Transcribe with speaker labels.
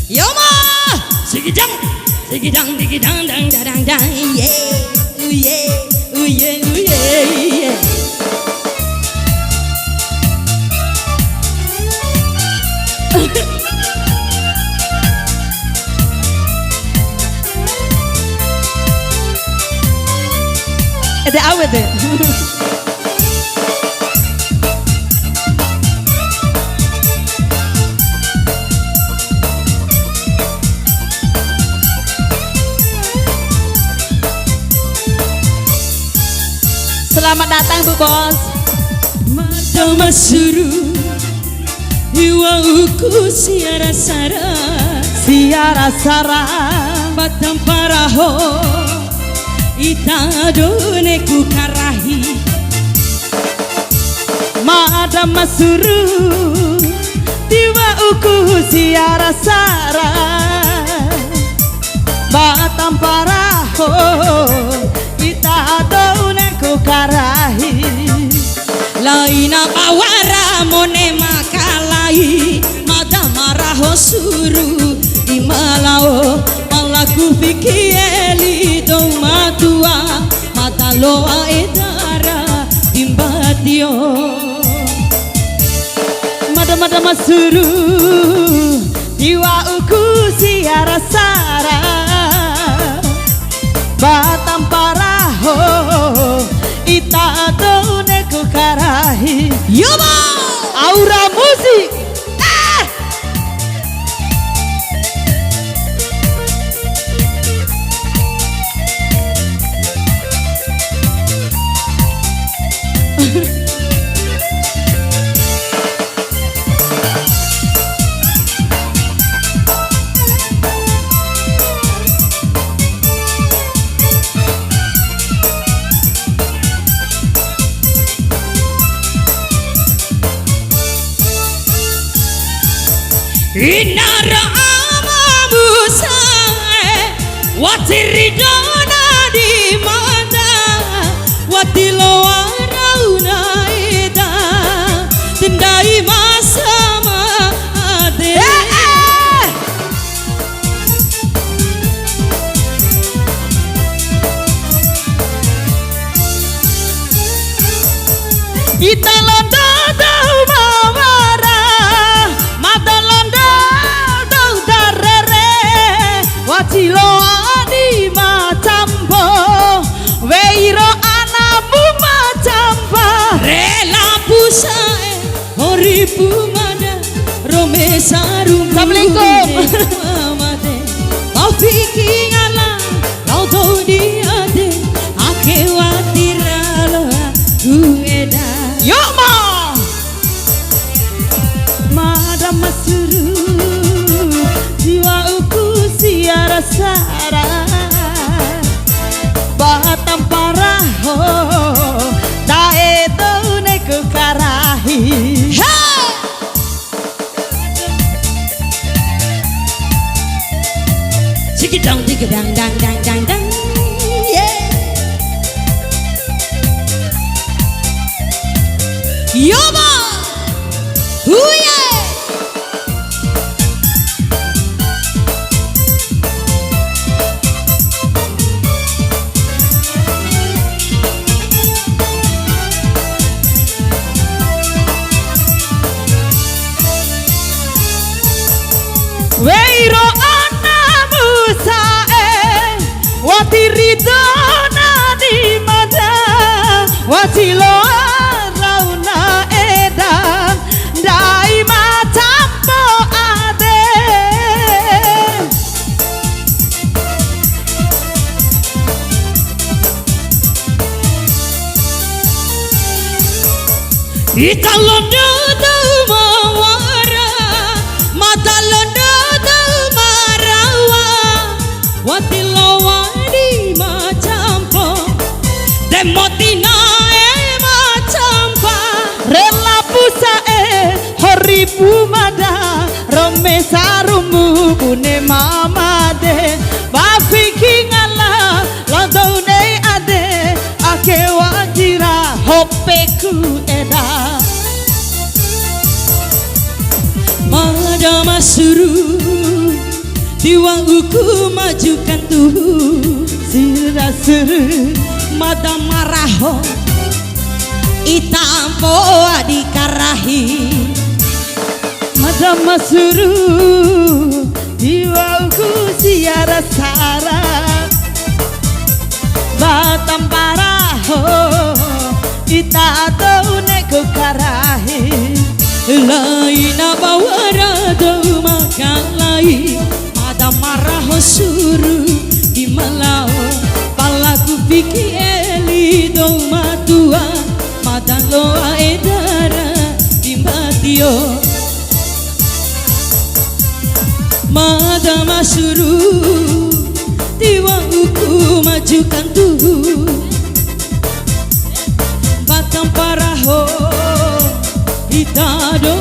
Speaker 1: Yoma, sigidang, sigidang, digidang, dang, dang, dang, yeah, ooh yeah, ooh yeah, ooh yeah, yeah. Ada awet deh. Selamat datang Bu Bos. Madama suru Iwa uku siara sara
Speaker 2: Siara Sara
Speaker 1: Batam paraho Ita done ku karahi
Speaker 2: Madama suru Tiwa uku Siara Sara Batam paraho Ita done ku karahi
Speaker 1: Laina awara mone makalai Madama raho suru Imalao malaku fikieli dong matua mataloa edara imbatio
Speaker 2: Madama suru Tiwa uku Siara Sara Batam paraho Ita done ku karahi
Speaker 1: Yoma
Speaker 2: Aura musik
Speaker 1: Inara amamu sae watiridona di mata watilo warauna eda tendai masama ade
Speaker 2: Ita londo dau mawara Mata londo dau darere Wacilo adi macambo Weiro anamu macamba
Speaker 1: rela pusae horipu mana rome sarum
Speaker 2: Assalamualaikum.
Speaker 1: amade tafiki ngala laudo diade ake watirala ueda
Speaker 2: Yoma Madama suru Jiwa uku Siara Sara Batam paraho Dae done ku karahi
Speaker 1: Sikidang digidang dang dang dang dang yeah Yoma huye
Speaker 2: Weiro anamu sae Watiridona di mada Watilo rauna edan Dai macambo ade
Speaker 1: Ita londo dau mawara mata londo dau marawa watilo wadi macampo demotina macampa
Speaker 2: Rela pusae horibu mada Rome sarumbu bune mamade Bafiki ngala Londone ade Ake wajira hopeku eda
Speaker 1: Madama suru Diwangku majukan tuh sirasur mata maraho itampo adikarahi
Speaker 2: mata masuru diwangku siara sara batam paraho ita tau neko karahi
Speaker 1: laina bawara do makalai mata maraho suru di malau palaku piki eli do matua mata loa edara di matio mata masuru diwangku majukan tuh batam paraho ita do